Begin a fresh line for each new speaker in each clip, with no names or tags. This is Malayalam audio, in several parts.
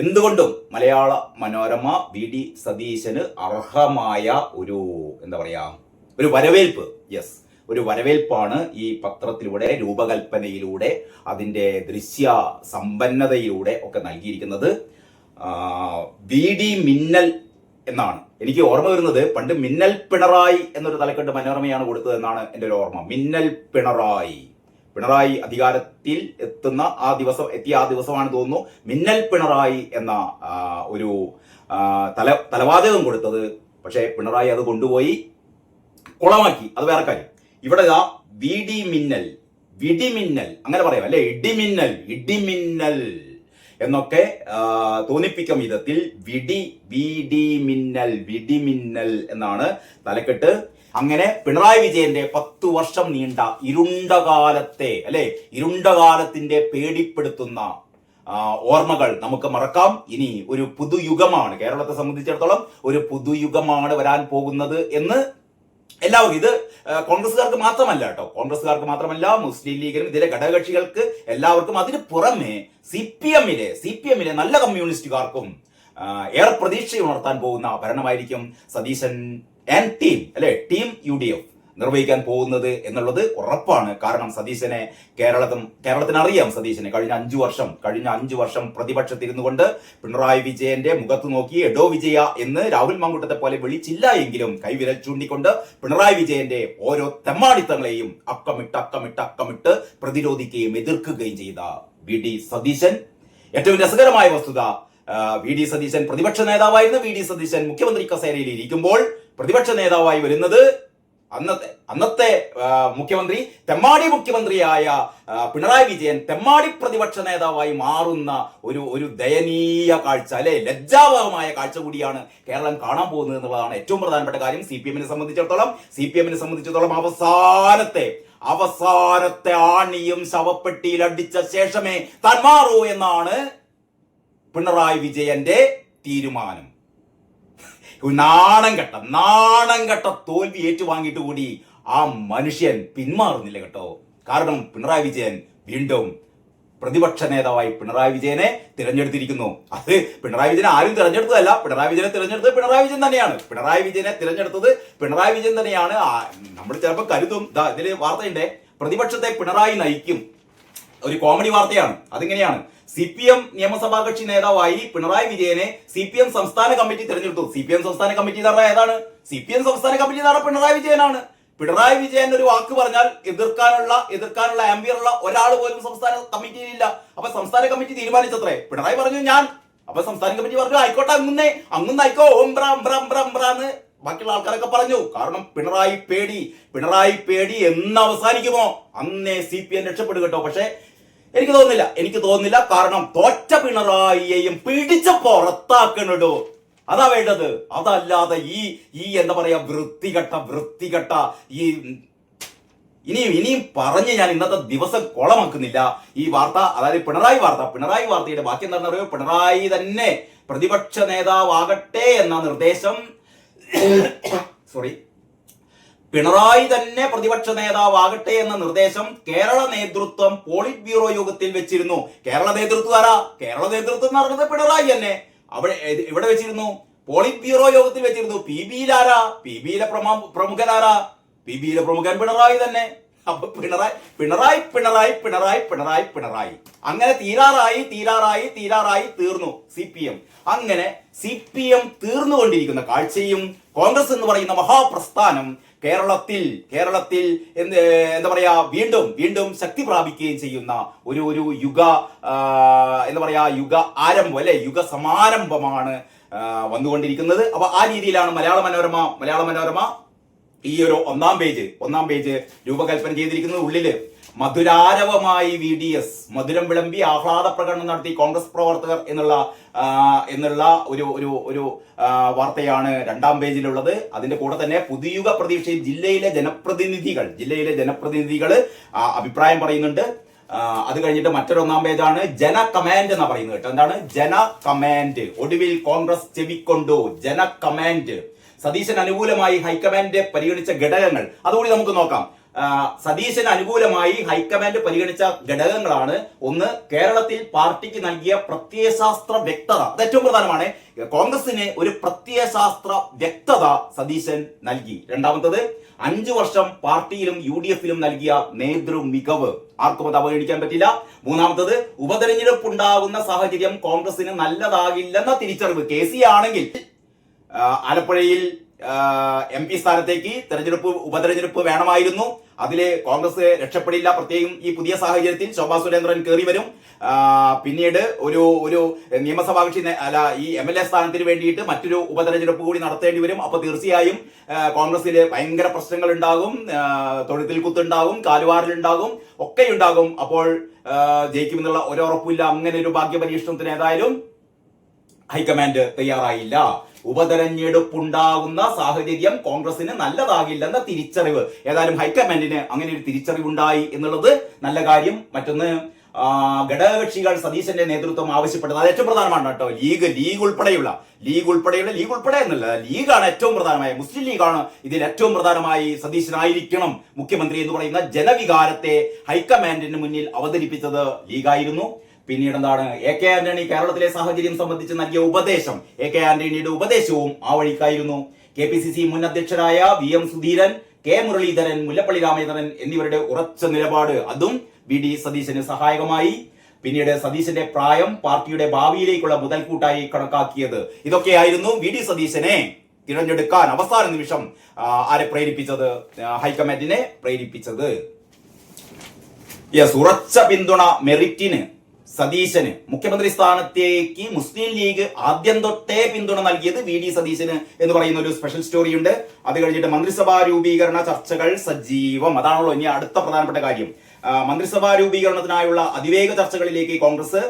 എന്തുകൊണ്ടും മലയാള മനോരമ വി.ഡി. സതീശന് അർഹമായ ഒരു ഒരു വരവേൽപ്പ്, ഒരു വരവേൽപ്പാണ് ഈ പത്രത്തിലൂടെ, രൂപകൽപ്പനയിലൂടെ, അതിൻ്റെ ദൃശ്യ സമ്പന്നതയിലൂടെ ഒക്കെ നൽകിയിരിക്കുന്നത്. വി.ഡി. മിന്നൽ എന്നാണ് എനിക്ക് ഓർമ്മ വരുന്നത്. പണ്ട് മിന്നൽ പിണറായി എന്നൊരു തലക്കെട്ട് മനോരമയാണ് കൊടുത്തത് എന്നാണ് എൻ്റെ ഒരു ഓർമ്മ. മിന്നൽ പിണറായി അധികാരത്തിൽ എത്തിയ ആ ദിവസമാണ് തോന്നുന്നു മിന്നൽ പിണറായി എന്ന ഒരു തലവാചകം കൊടുത്തത്. പക്ഷേ പിണറായി അത് കൊണ്ടുപോയി കുളമാക്കി. അത് വേറെ കാര്യം. ഇവിടെ വിടിമിന്നൽ അങ്ങനെ പറയാം അല്ലെ, ഇടിമിന്നൽ എന്നൊക്കെ തോന്നിപ്പിക്കും വിധത്തിൽ വിടിമിന്നൽ എന്നാണ് തലക്കെട്ട്. അങ്ങനെ പിണറായി വിജയന്റെ 10 വർഷം നീണ്ട ഇരുണ്ട കാലത്തിന്റെ പേടിപ്പെടുത്തുന്ന ഓർമ്മകൾ നമുക്ക് മറക്കാം. ഇനി ഒരു പുതുയുഗമാണ്, കേരളത്തെ സംബന്ധിച്ചിടത്തോളം ഒരു പുതുയുഗമാണ് വരാൻ പോകുന്നത് എന്ന് എല്ലാവർക്കും, ഇത് കോൺഗ്രസ്സുകാർക്ക് മാത്രമല്ല, മുസ്ലിം ലീഗിനും ഇതിലെ ഘടകകക്ഷികൾക്ക് എല്ലാവർക്കും, അതിന് പുറമെ സി പി എമ്മിലെ നല്ല കമ്മ്യൂണിസ്റ്റുകാർക്കും ഏറെ പ്രതീക്ഷയുണർത്താൻ പോകുന്ന ഭരണമായിരിക്കും സതീശൻ ആൻഡ് ടീം UDF നിർവഹിക്കാൻ പോകുന്നത് എന്നുള്ളത് ഉറപ്പാണ്. കാരണം സതീശനെ കേരളത്തിന് അറിയാം. സതീശനെ കഴിഞ്ഞ 5 വർഷം പ്രതിപക്ഷത്തിരുന്നു കൊണ്ട് പിണറായി വിജയന്റെ മുഖത്ത് നോക്കി എടോ വിജയ എന്ന് രാഹുൽ മാങ്കൂട്ടത്തെ പോലെ വിളിച്ചില്ല എങ്കിലും കൈവിരൽ ചൂണ്ടിക്കൊണ്ട് പിണറായി വിജയന്റെ ഓരോ തെമ്മാടിത്തങ്ങളെയും അക്കമിട്ട് പ്രതിരോധിക്കുകയും എതിർക്കുകയും ചെയ്ത വി.ഡി. സതീശൻ, ഏറ്റവും രസകരമായ വസ്തുത, വി.ഡി. സതീശൻ പ്രതിപക്ഷ നേതാവായിരുന്നു. വി.ഡി. സതീശൻ മുഖ്യമന്ത്രി കസേരയിൽ ഇരിക്കുമ്പോൾ പ്രതിപക്ഷ നേതാവായി വരുന്നത് അന്നത്തെ മുഖ്യമന്ത്രി, തെമ്മാടി മുഖ്യമന്ത്രിയായ പിണറായി വിജയൻ തെമ്മാടി പ്രതിപക്ഷ നേതാവായി മാറുന്ന ഒരു ദയനീയ കാഴ്ച, അല്ലെ, ലജ്ജാവഹമായ കാഴ്ച കൂടിയാണ് കേരളം കാണാൻ പോകുന്നത് എന്നുള്ളതാണ് ഏറ്റവും പ്രധാനപ്പെട്ട കാര്യം. സി പി എമ്മിനെ സംബന്ധിച്ചിടത്തോളം അവസാനത്തെ ആണിയും ശവപ്പെട്ടിയിൽ അടിച്ച ശേഷമേ താൻ മാറൂ എന്നാണ് പിണറായി വിജയന്റെ തീരുമാനം. നാണം കെട്ട തോൽവി ഏറ്റുവാങ്ങിയിട്ട് കൂടി ആ മനുഷ്യൻ പിന്മാറുന്നില്ല കേട്ടോ. കാരണം പിണറായി വിജയൻ വീണ്ടും പ്രതിപക്ഷ നേതാവായി പിണറായി വിജയനെ തിരഞ്ഞെടുത്തിരിക്കുന്നു. അത് പിണറായി വിജയനെ ആരും തിരഞ്ഞെടുത്തതല്ല, പിണറായി വിജയനെ തിരഞ്ഞെടുത്തത് പിണറായി വിജയൻ തന്നെയാണ്. നമ്മൾ ചിലപ്പോൾ കരുതും, ഇതില് വാർത്തയുണ്ട്, പ്രതിപക്ഷത്തെ പിണറായി നയിക്കും. ഒരു കോമഡി വാർത്തയാണ്. അതിങ്ങനെയാണ്: CPM നിയമസഭാ കക്ഷി നേതാവായി പിണറായി വിജയനെ CPM സംസ്ഥാന കമ്മിറ്റി തിരഞ്ഞെടുത്തു. CPM സംസ്ഥാന കമ്മിറ്റി നേതാവ് പിണറായി വിജയനാണ്. പിണറായി വിജയൻ ഒരു വാക്ക് പറഞ്ഞാൽ എതിർക്കാനുള്ള ആംബിയറുള്ള ഒരാൾ പോലും സംസ്ഥാന കമ്മിറ്റിയിലില്ല. അപ്പൊ സംസ്ഥാന കമ്മിറ്റി തീരുമാനിച്ചത്രേ. പിണറായി പറഞ്ഞു ഞാൻ. അപ്പൊ സംസ്ഥാന കമ്മിറ്റി പറഞ്ഞു ആയിക്കോട്ടെ, അങ്ങുന്നായിക്കോ, ഓംബ്രാന്ന് ബാക്കിയുള്ള ആൾക്കാരൊക്കെ പറഞ്ഞു. കാരണം പിണറായി പേടി എന്ന് അവസാനിക്കുമോ അന്നേ CPM രക്ഷപ്പെടും കേട്ടോ. പക്ഷെ എനിക്ക് തോന്നുന്നില്ല. കാരണം തോറ്റ പിണറായിയെയും പിടിച്ച് പുറത്താക്കണോ, അതാ വേണ്ടത്. അതല്ലാതെ ഈ എന്താ പറയാ വൃത്തികെട്ട ഈ ഇനിയും പറഞ്ഞ് ഞാൻ ഇന്നത്തെ ദിവസം കോളമാക്കുന്നില്ല. ഈ വാർത്ത, അതായത് പിണറായി വാർത്തയുടെ ബാക്കി എന്താണെന്ന് പറയുക, പിണറായി തന്നെ പ്രതിപക്ഷ നേതാവാകട്ടെ എന്ന നിർദ്ദേശം കേരള നേതൃത്വം പോളിറ്റ് ബ്യൂറോ യോഗത്തിൽ വെച്ചിരുന്നു. കേരള നേതൃത്വം എന്ന് പറഞ്ഞത് പിണറായി തന്നെ. ഇവിടെ വെച്ചിരുന്നു, പോളിറ്റ് ബ്യൂറോ യോഗത്തിൽ വെച്ചിരുന്നു. PB-യിലെ പ്രമുഖൻ പിണറായി തന്നെ. അപ്പൊ പിണറായി അങ്ങനെ തീരാറായി തീർന്നു CPM. അങ്ങനെ CPM തീർന്നുകൊണ്ടിരിക്കുന്ന കാഴ്ചയും കോൺഗ്രസ് എന്ന് പറയുന്ന മഹാപ്രസ്ഥാനം കേരളത്തിൽ എന്താ പറയാ വീണ്ടും ശക്തി പ്രാപിക്കുകയും ചെയ്യുന്ന ഒരു യുഗ ആരംഭം, അല്ലെ, യുഗ സമാരംഭമാണ് വന്നുകൊണ്ടിരിക്കുന്നത്. അപ്പൊ ആ രീതിയിലാണ് മലയാള മനോരമ ഈ ഒരു ഒന്നാം പേജ് രൂപകൽപ്പന ചെയ്തിരിക്കുന്നത്. ഉള്ളില് മധുരാരവമായി VDS മധുരം വിളമ്പി ആഹ്ലാദ പ്രകടനം നടത്തി കോൺഗ്രസ് പ്രവർത്തകർ എന്നുള്ള ഒരു വാർത്തയാണ് രണ്ടാം പേജിലുള്ളത്. അതിന്റെ കൂടെ തന്നെ പുതുയുഗ പ്രതീക്ഷയിൽ ജില്ലയിലെ ജനപ്രതിനിധികൾ അഭിപ്രായം പറയുന്നുണ്ട്. അത് കഴിഞ്ഞിട്ട് മറ്റൊരു ഒന്നാം പേജാണ് ജന കമാൻഡ് എന്നാ പറയുന്നത് കേട്ടോ. എന്താണ് ജന കമാൻഡ്? ഒടുവിൽ കോൺഗ്രസ് ചെവിക്കൊണ്ടു. ജന കമാൻഡ്. സതീശൻ അനുകൂലമായി ഹൈക്കമാൻഡ് പരിഗണിച്ച ഘടകങ്ങൾ അതുകൂടി നമുക്ക് നോക്കാം. സതീശന് അനുകൂലമായി ഹൈക്കമാൻഡ് പരിഗണിച്ച ഘടകങ്ങളാണ്. ഒന്ന്, കേരളത്തിൽ പാർട്ടിക്ക് നൽകിയ പ്രത്യയശാസ്ത്ര വ്യക്തത. അത് ഏറ്റവും പ്രധാനമാണ്. കോൺഗ്രസിന് ഒരു പ്രത്യയശാസ്ത്ര വ്യക്തത സതീശൻ നൽകി. രണ്ടാമത്തത്, 5 വർഷം പാർട്ടിയിലും UDF-ലും നൽകിയ നേതൃ മികവ്. ആർക്കും അത് അവഗണിക്കാൻ പറ്റില്ല. മൂന്നാമത്തത്, ഉപതെരഞ്ഞെടുപ്പ് ഉണ്ടാകുന്ന സാഹചര്യം കോൺഗ്രസിന് നല്ലതാകില്ലെന്ന തിരിച്ചറിവ്. KC ആണെങ്കിൽ ആലപ്പുഴയിൽ MP സ്ഥാനത്തേക്ക് ഉപതെരഞ്ഞെടുപ്പ് വേണമായിരുന്നു. അതില് കോൺഗ്രസ് രക്ഷപ്പെടില്ല. പ്രത്യേകം ഈ പുതിയ സാഹചര്യത്തിൽ ശോഭാ സുരേന്ദ്രൻ കയറി വരും. പിന്നീട് ഒരു നിയമസഭാ കക്ഷി ഈ MLA സ്ഥാനത്തിന് വേണ്ടിയിട്ട് മറ്റൊരു ഉപതെരഞ്ഞെടുപ്പ് കൂടി നടത്തേണ്ടി വരും. അപ്പൊ തീർച്ചയായും കോൺഗ്രസിൽ ഭയങ്കര പ്രശ്നങ്ങൾ ഉണ്ടാകും, തൊഴുത്തിൽ കുത്തുണ്ടാകും, കാലുവാറിലുണ്ടാകും, ഒക്കെ ഉണ്ടാകും. അപ്പോൾ ജയിക്കുമെന്നുള്ള ഒരു ഉറപ്പില്ല. അങ്ങനെ ഒരു ഭാഗ്യപരീക്ഷണത്തിന് ഏതായാലും ഹൈക്കമാൻഡ് തയ്യാറായില്ല. ഉപതെരഞ്ഞെടുപ്പുണ്ടാകുന്ന സാഹചര്യം കോൺഗ്രസിന് നല്ലതാകില്ലെന്ന തിരിച്ചറിവ്. ഏതായാലും ഹൈക്കമാൻഡിന് അങ്ങനെ ഒരു തിരിച്ചറിവുണ്ടായി എന്നുള്ളത് നല്ല കാര്യം. മറ്റൊന്ന്, ഘടകകക്ഷികൾ സതീശന്റെ നേതൃത്വം ആവശ്യപ്പെട്ടത്, അത് ഏറ്റവും പ്രധാനമാണ് കേട്ടോ. ലീഗ് ഉൾപ്പെടെ എന്നല്ല, ലീഗാണ് ഏറ്റവും പ്രധാനമായ, മുസ്ലിം ലീഗാണ് ഇതിൽ ഏറ്റവും പ്രധാനമായി സതീശനായിരിക്കണം മുഖ്യമന്ത്രി എന്ന് പറയുന്ന ജനവികാരത്തെ ഹൈക്കമാൻഡിന് മുന്നിൽ അവതരിപ്പിച്ചത് ലീഗായിരുന്നു. പിന്നീട് എന്താണ്, AK ആന്റണി കേരളത്തിലെ സാഹചര്യം സംബന്ധിച്ച് നൽകിയ ഉപദേശം, AK ആന്റണിയുടെ ഉപദേശവും ആ വഴിക്കായിരുന്നു. KPCC മുൻ അധ്യക്ഷരായ VM സുധീരൻ, K മുരളീധരൻ, മുല്ലപ്പള്ളി രാമചന്ദ്രൻ എന്നിവരുടെ ഉറച്ച നിലപാട്, അതും VD സതീശന് സഹായകമായി. പിന്നീട് സതീശന്റെ പ്രായം പാർട്ടിയുടെ ഭാവിയിലേക്കുള്ള മുതൽക്കൂട്ടായി കണക്കാക്കിയത്. ഇതൊക്കെയായിരുന്നു VD സതീശനെ തിരഞ്ഞെടുക്കാൻ അവസാന നിമിഷം ആരെ പ്രേരിപ്പിച്ചത്? ഹൈക്കമാൻഡിനെ പ്രേരിപ്പിച്ചത്. ഉറച്ച പിന്തുണ മെറിറ്റിന് സതീശന്. മുഖ്യമന്ത്രി സ്ഥാനത്തേക്ക് മുസ്ലിം ലീഗ് ആദ്യം തൊട്ടേ പിന്തുണ നൽകിയത് VD സതീശന് എന്ന് പറയുന്ന ഒരു സ്പെഷ്യൽ സ്റ്റോറി ഉണ്ട്. അത് കഴിഞ്ഞിട്ട് മന്ത്രിസഭാ രൂപീകരണ ചർച്ചകൾ സജീവം. അതാണല്ലോ ഇനി അടുത്ത പ്രധാനപ്പെട്ട കാര്യം. മന്ത്രിസഭാ രൂപീകരണത്തിനായുള്ള അതിവേഗ ചർച്ചകളിലേക്ക് കോൺഗ്രസ്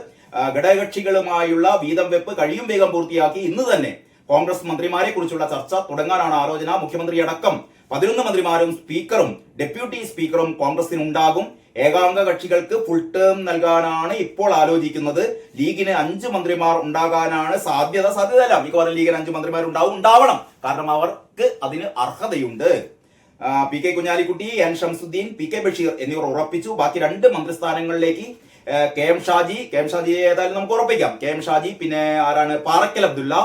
ഘടകകക്ഷികളുമായുള്ള വീതം വെപ്പ് കഴിയും വേഗം പൂർത്തിയാക്കി. ഇന്ന് തന്നെ കോൺഗ്രസ് മന്ത്രിമാരെ കുറിച്ചുള്ള ചർച്ച തുടങ്ങാനാണ് ആലോചന. മുഖ്യമന്ത്രി അടക്കം 11 മന്ത്രിമാരും സ്പീക്കറും ഡെപ്യൂട്ടി സ്പീക്കറും കോൺഗ്രസിനുണ്ടാകും. ഏകാംഗ കക്ഷികൾക്ക് ഫുൾ ടേം നൽകാനാണ് ഇപ്പോൾ ആലോചിക്കുന്നത്. ലീഗിന് 5 മന്ത്രിമാർ ഉണ്ടാകാനാണ് സാധ്യതയല്ല. മിക്കവാറും ലീഗിന് 5 മന്ത്രിമാർ ഉണ്ടാവണം. കാരണം അവർക്ക് അതിന് അർഹതയുണ്ട്. PK Kunhalikutty, N Shamsuddin, PK Basheer എന്നിവർ ഉറപ്പിച്ചു. ബാക്കി 2 മന്ത്രിസ്ഥാനങ്ങളിലേക്ക് KM ഷാജി ഏതായാലും നമുക്ക് ഉറപ്പിക്കാം. KM ഷാജി, പിന്നെ ആരാണ്, പാറക്കൽ അബ്ദുള്ള,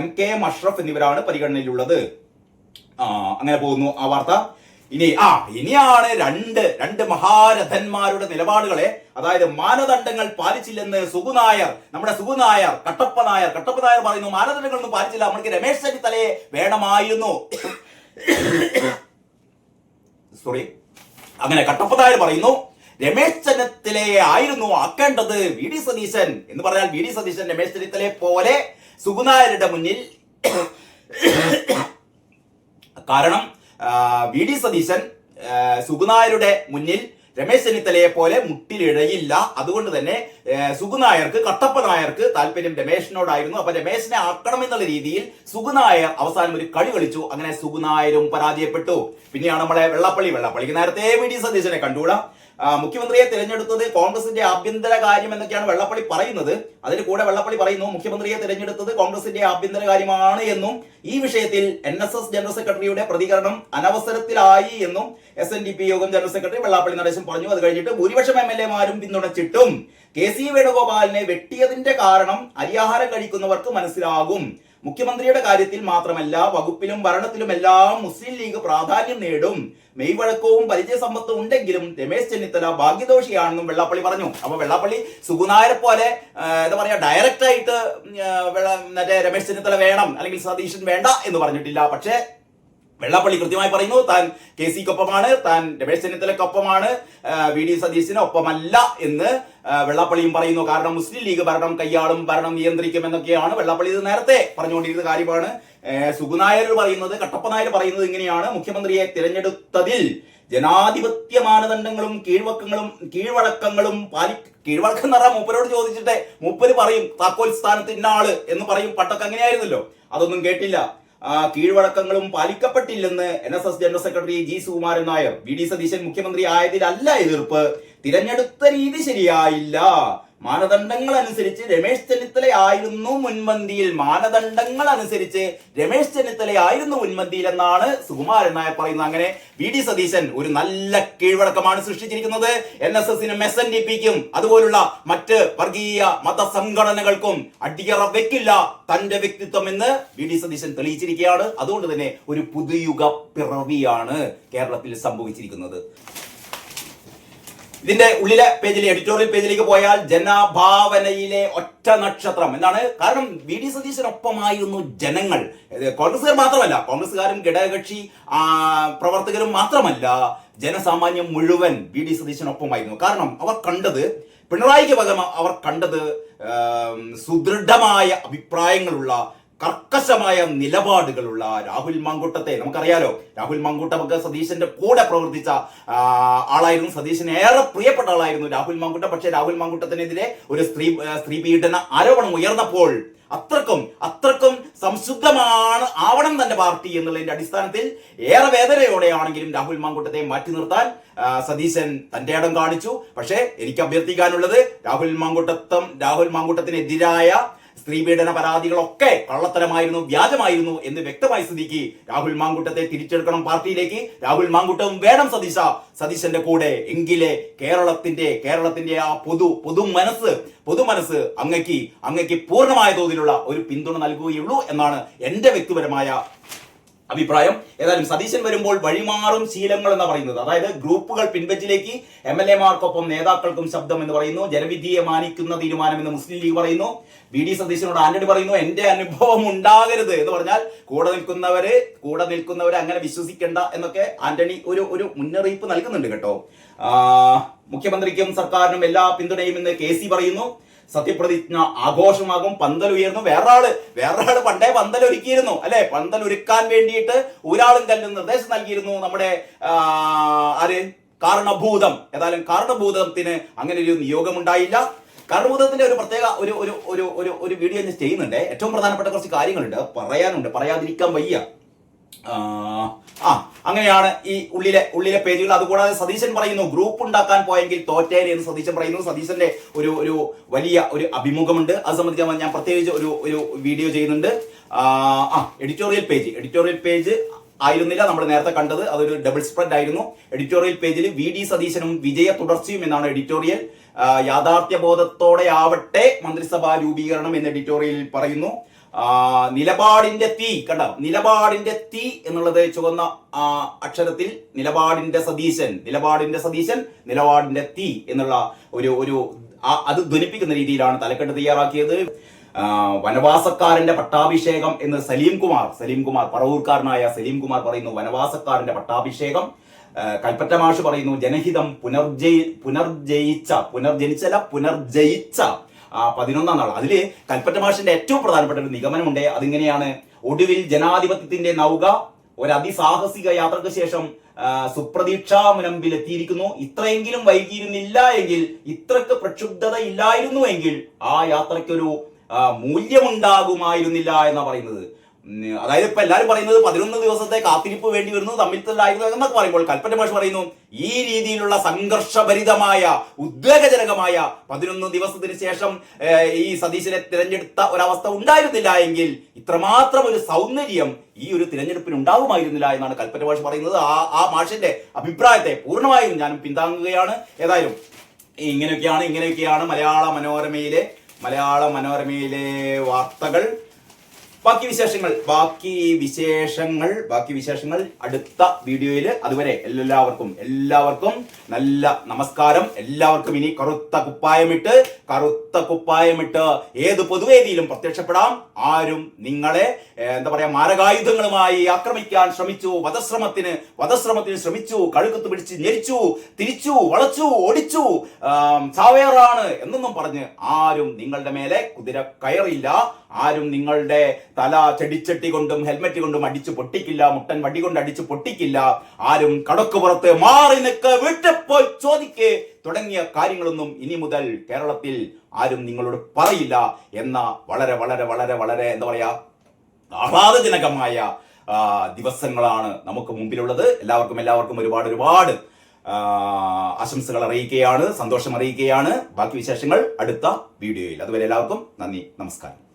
MKM അഷ്റഫ് എന്നിവരാണ് പരിഗണനയിലുള്ളത്. അങ്ങനെ പോകുന്നു ആ വാർത്ത. ഇനിയാണ് രണ്ട് മഹാരഥന്മാരുടെ നിലപാടുകളെ, അതായത് മാനദണ്ഡങ്ങൾ പാലിച്ചില്ലെന്ന് നമ്മുടെ സുകുനായർ കട്ടപ്പ നായർ പറയുന്നു. മാനദണ്ഡങ്ങളൊന്നും പാലിച്ചില്ല, നമ്മൾക്ക് രമേശ് ചെന്നിത്തലയെ വേണമായിരുന്നു. അങ്ങനെ കട്ടപ്പ നായർ പറയുന്നു, രമേശ് ചെന്നിത്തലയെ ആയിരുന്നു ആക്കേണ്ടത് VD സതീശൻ എന്ന് പറഞ്ഞാൽ VD സതീശൻ രമേശ് ചെന്നിത്തലയെ പോലെ സുകുനായരുടെ മുന്നിൽ, കാരണം VD സതീശൻ സുകുനായരുടെ മുന്നിൽ രമേശ് ചെന്നിത്തലയെ പോലെ മുട്ടിലിഴയില്ല. അതുകൊണ്ട് തന്നെ സുകുനായർക്ക്, കട്ടപ്പ നായർക്ക് താല്പര്യം രമേശിനോടായിരുന്നു. അപ്പൊ രമേശിനെ ആക്കണം എന്നുള്ള രീതിയിൽ സുകുനായർ അവസാനം ഒരു കളി കളിച്ചു. അങ്ങനെ സുകുനായരും പരാജയപ്പെട്ടു. പിന്നെയാണ് നമ്മളെ വെള്ളാപ്പള്ളിക്ക് നേരത്തെ VD സതീശനെ കണ്ടുകൂടാ. മുഖ്യമന്ത്രിയെ തിരഞ്ഞെടുത്തത് കോൺഗ്രസിന്റെ ആഭ്യന്തര കാര്യം എന്നൊക്കെയാണ് വെള്ളാപ്പള്ളി പറയുന്നത്. അതിന് കൂടെ വെള്ളാപ്പള്ളി പറയുന്നു മുഖ്യമന്ത്രിയെ തിരഞ്ഞെടുത്തത് കോൺഗ്രസിന്റെ ആഭ്യന്തര കാര്യമാണ് എന്നും ഈ വിഷയത്തിൽ NSS ജനറൽ സെക്രട്ടറിയുടെ പ്രതികരണം അനവസരത്തിലായി എന്നും SNDP യോഗം ജനറൽ സെക്രട്ടറി വെള്ളാപ്പള്ളി നടേശൻ പറഞ്ഞു. അത് കഴിഞ്ഞിട്ട് ഭൂരിപക്ഷം MLA-മാരും പിന്തുണച്ചിട്ടും KC വേണുഗോപാലിനെ വെട്ടിയതിന്റെ കാരണം അരിയാഹാരം കഴിക്കുന്നവർക്ക് മനസ്സിലാകും. മുഖ്യമന്ത്രിയുടെ കാര്യത്തിൽ മാത്രമല്ല വകുപ്പിലും ഭരണത്തിലുമെല്ലാം മുസ്ലിം ലീഗ് പ്രാധാന്യം നേടും. മെയ്വഴക്കവും പരിചയസമ്പത്തും ഉണ്ടെങ്കിലും രമേശ് ചെന്നിത്തല ഭാഗ്യദോഷിയാണെന്നും വെള്ളാപ്പള്ളി പറഞ്ഞു. അപ്പൊ വെള്ളാപ്പള്ളി സുകുനായരെ പോലെ എന്താ പറയാ, ഡയറക്റ്റ് ആയിട്ട് മറ്റേ രമേശ് ചെന്നിത്തല വേണം അല്ലെങ്കിൽ സതീശൻ വേണ്ട എന്ന് പറഞ്ഞിട്ടില്ല. പക്ഷേ വെള്ളാപ്പള്ളി കൃത്യമായി പറയുന്നു താൻ KC-ക്കൊപ്പമാണ്, താൻ രമേശ് ചെന്നിത്തലക്കൊപ്പമാണ്, VD സതീശന് ഒപ്പമല്ല എന്ന് വെള്ളാപ്പള്ളിയും പറയുന്നു. കാരണം മുസ്ലിം ലീഗ് ഭരണം കയ്യാളും, ഭരണം നിയന്ത്രിക്കും എന്നൊക്കെയാണ് വെള്ളാപ്പള്ളി ഇത് നേരത്തെ പറഞ്ഞുകൊണ്ടിരുന്ന കാര്യമാണ്. സുകുനായർ പറയുന്നത്, കട്ടപ്പ നായർ പറയുന്നത് ഇങ്ങനെയാണ്: മുഖ്യമന്ത്രിയെ തിരഞ്ഞെടുത്തതിൽ ജനാധിപത്യ മാനദണ്ഡങ്ങളും കീഴ്വഴക്കങ്ങളും കീഴ്വഴക്കം എന്ന് പറഞ്ഞാൽ മൂപ്പരോട് ചോദിച്ചിട്ട് മൂപ്പര് പറയും താക്കോൽ സ്ഥാനത്ത് ഇന്ന ആള് എന്ന് പറയും. പട്ടൊക്കെ അങ്ങനെയായിരുന്നല്ലോ, അതൊന്നും കേട്ടില്ല. കീഴ്വഴക്കങ്ങളും പാലിക്കപ്പെട്ടില്ലെന്ന് NSS general secretary G Sukumaran Nair. VD Satheesan മുഖ്യമന്ത്രി ആയതിലല്ല എതിർപ്പ്, തിരഞ്ഞെടുത്ത രീതി ശരിയായില്ല. മാനദണ്ഡങ്ങൾ അനുസരിച്ച് രമേശ് ചെന്നിത്തലയായിരുന്നു മുൻപന്തിയിൽ. മാനദണ്ഡങ്ങൾ അനുസരിച്ച് രമേശ് ചെന്നിത്തലയായിരുന്നു മുൻപന്തിയിൽ എന്നാണ് സുകുമാരൻ നായർ പറയുന്നത്. അങ്ങനെ വി ഡി സതീശൻ ഒരു നല്ല കീഴ്വഴക്കമാണ് സൃഷ്ടിച്ചിരിക്കുന്നത്. NSSനും SNDPക്കും അതുപോലുള്ള മറ്റ് വർഗീയ മതസംഘടനകൾക്കും അടിയറ വെക്കില്ല തന്റെ വ്യക്തിത്വം എന്ന് വി ഡി സതീശൻ തെളിയിച്ചിരിക്കുകയാണ്. അതുകൊണ്ട് തന്നെ ഒരു പുതുയുഗ പിറവിയാണ് കേരളത്തിൽ സംഭവിച്ചിരിക്കുന്നത്. ഇതിന്റെ ഉള്ളിലെ പേജിൽ, എഡിറ്റോറിയൽ പേജിലേക്ക് പോയാൽ ജനഭാവനയിലെ ഒറ്റ നക്ഷത്രം എന്താണ്? കാരണം വി ഡി സതീശനൊപ്പമായിരുന്നു ജനങ്ങൾ. കോൺഗ്രസുകാർ മാത്രമല്ല, കോൺഗ്രസുകാരും ഘടകകക്ഷി പ്രവർത്തകരും മാത്രമല്ല, ജനസാമാന്യം മുഴുവൻ വി ഡി സതീശനൊപ്പമായിരുന്നു. കാരണം അവർ കണ്ടത്, പിണറായിക്ക് പകരം അവർ കണ്ടത് സുദൃഢമായ അഭിപ്രായങ്ങളുള്ള, കർക്കശമായ നിലപാടുകളുള്ള രാഹുൽ മാങ്കൂട്ടത്തെ. നമുക്കറിയാലോ, രാഹുൽ മാങ്കൂട്ടമൊക്കെ സതീശന്റെ കൂടെ പ്രവർത്തിച്ച ആളായിരുന്നു. സതീശന് ഏറെ പ്രിയപ്പെട്ട ആളായിരുന്നു രാഹുൽ മാങ്കൂട്ടം. പക്ഷേ രാഹുൽ മാങ്കൂട്ടത്തിനെതിരെ ഒരു സ്ത്രീ പീഡന ആരോപണം ഉയർന്നപ്പോൾ അത്രക്കും സംശുദ്ധമാണ് ആവണം തന്റെ പാർട്ടി എന്നുള്ളതിന്റെ അടിസ്ഥാനത്തിൽ ഏറെ വേദനയോടെയാണെങ്കിലും രാഹുൽ മാങ്കൂട്ടത്തെ മാറ്റി നിർത്താൻ സതീശൻ തന്റെ ഇടം കാണിച്ചു. പക്ഷേ എനിക്ക് അഭ്യർത്ഥിക്കാനുള്ളത്, രാഹുൽ മാങ്കൂട്ടത്തിനെതിരായ സ്ത്രീപീഡന പരാതികളൊക്കെ കള്ളത്തരമായിരുന്നു, വ്യാജമായിരുന്നു എന്ന് വ്യക്തമായ സ്ഥിതിക്ക് രാഹുൽ മാങ്കൂട്ടത്തെ തിരിച്ചെടുക്കണം പാർട്ടിയിലേക്ക്. രാഹുൽ മാങ്കൂട്ടം വേണം സതീശന്റെ കൂടെ. എങ്കിലേ കേരളത്തിന്റെ ആ പൊതു മനസ്സ് അങ്ങയ്ക്ക് പൂർണ്ണമായ തോതിലുള്ള ഒരു പിന്തുണ നൽകുകയുള്ളൂ എന്നാണ് എന്റെ വ്യക്തിപരമായ അഭിപ്രായം. ഏതായാലും സതീശൻ വരുമ്പോൾ വഴിമാറും ശീലങ്ങൾ എന്ന് പറയുന്നത്, അതായത് ഗ്രൂപ്പുകൾ പിൻബെഞ്ചിലേക്ക്, MLA മാർക്കൊപ്പം നേതാക്കൾക്കും ശബ്ദം എന്ന് പറയുന്നു, ജനവിധിയെ മാനിക്കുന്ന തീരുമാനം എന്ന് മുസ്ലിം ലീഗ് പറയുന്നു. വി ഡി സതീശനോട് ആന്റണി പറയുന്നു, എന്റെ അനുഭവം ഉണ്ടാകരുത് എന്ന് പറഞ്ഞാൽ കൂടെ നിൽക്കുന്നവരെ അങ്ങനെ വിശ്വസിക്കേണ്ട എന്നൊക്കെ ആന്റണി ഒരു മുന്നറിയിപ്പ് നൽകുന്നുണ്ട് കേട്ടോ. മുഖ്യമന്ത്രിക്കും സർക്കാരിനും എല്ലാ പിന്തുണയും എന്ന് KC പറയുന്നു. സത്യപ്രതിജ്ഞ ആഘോഷമാകും, പന്തൽ ഉയർന്നു. വേറൊരാള് പണ്ടേ പന്തൽ ഒരുക്കിയിരുന്നു അല്ലെ. പന്തൽ ഒരുക്കാൻ വേണ്ടിയിട്ട് ഒരാളും കല്ലും നിർദ്ദേശം നൽകിയിരുന്നു നമ്മുടെ കാരണഭൂതം. ഏതായാലും കാരണഭൂതത്തിന് അങ്ങനെ ഒരു നിയോഗം ഉണ്ടായില്ല. കാരണഭൂതത്തിന്റെ ഒരു പ്രത്യേക ഒരു വീഡിയോ ഞാൻ ചെയ്യുന്നുണ്ട്. ഏറ്റവും പ്രധാനപ്പെട്ട കുറച്ച് കാര്യങ്ങളുണ്ട്, പറയാതിരിക്കാൻ വയ്യ. അങ്ങനെയാണ് ഈ ഉള്ളിലെ പേജുകൾ. അതുകൂടാതെ സതീശൻ പറയുന്നു, ഗ്രൂപ്പ് ഉണ്ടാക്കാൻ പോയെങ്കിൽ തോറ്റേനെ എന്ന് സതീശൻ പറയുന്നു. സതീശന്റെ ഒരു വലിയ ഒരു അഭിമുഖമുണ്ട്. അത് സംബന്ധിച്ച് ഞാൻ പ്രത്യേകിച്ച് ഒരു വീഡിയോ ചെയ്യുന്നുണ്ട്. എഡിറ്റോറിയൽ പേജ് ആയിരുന്നില്ല നമ്മൾ നേരത്തെ കണ്ടത്, അതൊരു ഡബിൾ സ്പ്രെഡ് ആയിരുന്നു. എഡിറ്റോറിയൽ പേജിൽ വി ഡി സതീശനും വിജയ തുടർച്ചയും എന്നാണ് എഡിറ്റോറിയൽ. യാഥാർത്ഥ്യബോധത്തോടെ ആവട്ടെ മന്ത്രിസഭാ രൂപീകരണം എന്ന് എഡിറ്റോറിയൽ പറയുന്നു. നിലപാടിന്റെ തീ നിലപാടിന്റെ തീ എന്നുള്ളത് ചുവന്ന അക്ഷരത്തിൽ നിലപാടിന്റെ സതീശൻ നിലപാടിന്റെ തീ എന്നുള്ള അത് ധ്വനിപ്പിക്കുന്ന രീതിയിലാണ് തലക്കെട്ട് തയ്യാറാക്കിയത്. വനവാസക്കാരന്റെ പട്ടാഭിഷേകം എന്ന് സലീം കുമാർ പറവൂർക്കാരനായ സലീം കുമാർ പറയുന്നു. വനവാസക്കാരന്റെ പട്ടാഭിഷേകം. കൽപ്പറ്റ മാഷ് പറയുന്നു, ജനഹിതം പുനർജയിച്ച 11-ാം നാൾ. അതില് കൽപ്പറ്റ മാഷിന്റെ ഏറ്റവും പ്രധാനപ്പെട്ട ഒരു നിഗമനമുണ്ട്. അതിങ്ങനെയാണ്: ഒടുവിൽ ജനാധിപത്യത്തിന്റെ നൗക ഒരു അതിസാഹസിക യാത്രയ്ക്ക് ശേഷം സുപ്രതീക്ഷാ മുനമ്പിൽ എത്തിയിരിക്കുന്നു. ഇത്രയെങ്കിലും വൈകിയിരുന്നില്ല എങ്കിൽ, ഇത്രക്ക് പ്രക്ഷുബ്ധത ഇല്ലായിരുന്നു എങ്കിൽ ആ യാത്രയ്ക്കൊരു മൂല്യമുണ്ടാകുമായിരുന്നില്ല എന്നാ പറയുന്നത്. അതായത് ഇപ്പൊ എല്ലാവരും പറയുന്നത് 11 ദിവസത്തെ കാത്തിരിപ്പ് വേണ്ടി വരുന്നു, തമ്മിൽ തല്ലായിരുന്നു എന്നൊക്കെ പറയുമ്പോൾ കൽപ്പറ്റ മാഷ് പറയുന്നു, ഈ രീതിയിലുള്ള സംഘർഷഭരിതമായ ഉദ്വേഗജനകമായ 11 ദിവസത്തിന് ശേഷം ഈ സതീശനെ തിരഞ്ഞെടുത്ത ഒരവസ്ഥ ഉണ്ടായിരുന്നില്ല എങ്കിൽ ഇത്രമാത്രം ഒരു സൗന്ദര്യം ഈ ഒരു തിരഞ്ഞെടുപ്പിന് ഉണ്ടാകുമായിരുന്നില്ല എന്നാണ് കൽപ്പറ്റ മാഷ് പറയുന്നത്. ആ മാഷിന്റെ അഭിപ്രായത്തെ പൂർണ്ണമായും ഞാനും പിന്താങ്ങുകയാണ്. ഏതായാലും ഇങ്ങനെയൊക്കെയാണ് മലയാള മനോരമയിലെ വാർത്തകൾ. ബാക്കി വിശേഷങ്ങൾ അടുത്ത വീഡിയോയിൽ. അതുവരെ എല്ലാവർക്കും നല്ല നമസ്കാരം. എല്ലാവർക്കും ഇനി കറുത്ത കുപ്പായമിട്ട് ഏത് പൊതുവേദിയിലും പ്രത്യക്ഷപ്പെടാം. ആരും നിങ്ങളെ മാരകായുധങ്ങളുമായി ആക്രമിക്കാൻ ശ്രമിച്ചു, വധശ്രമത്തിന് ശ്രമിച്ചു, കഴുകത്ത് പിടിച്ച് ഞെരിച്ചു, തിരിച്ചു, വളച്ചു, ഓടിച്ചു, സാവേറാണ് എന്നൊന്നും പറഞ്ഞ് ആരും നിങ്ങളുടെ മേലെ കുതിര കയറില്ല. ആരും നിങ്ങളുടെ തല ചെടിച്ചട്ടി കൊണ്ടും ഹെൽമെറ്റ് കൊണ്ടും അടിച്ചു പൊട്ടിക്കില്ല, മുട്ടൻ വടി കൊണ്ട് അടിച്ചു പൊട്ടിക്കില്ല. ആരും കടക്ക് പുറത്ത് മാറി നിൽക്ക്, വീട്ടിൽ പോയി ചോദിക്ക് തുടങ്ങിയ കാര്യങ്ങളൊന്നും ഇനി മുതൽ കേരളത്തിൽ ആരും നിങ്ങളോട് പറയില്ല എന്ന വളരെ ആഹ്ലാദജനകമായ ദിവസങ്ങളാണ് നമുക്ക് മുമ്പിലുള്ളത്. എല്ലാവർക്കും ഒരുപാട് ആശംസകൾ അറിയിക്കുകയാണ്, സന്തോഷം അറിയിക്കുകയാണ്. ബാക്കി വിശേഷങ്ങൾ അടുത്ത വീഡിയോയിൽ. അതുവരെ എല്ലാവർക്കും നന്ദി, നമസ്കാരം.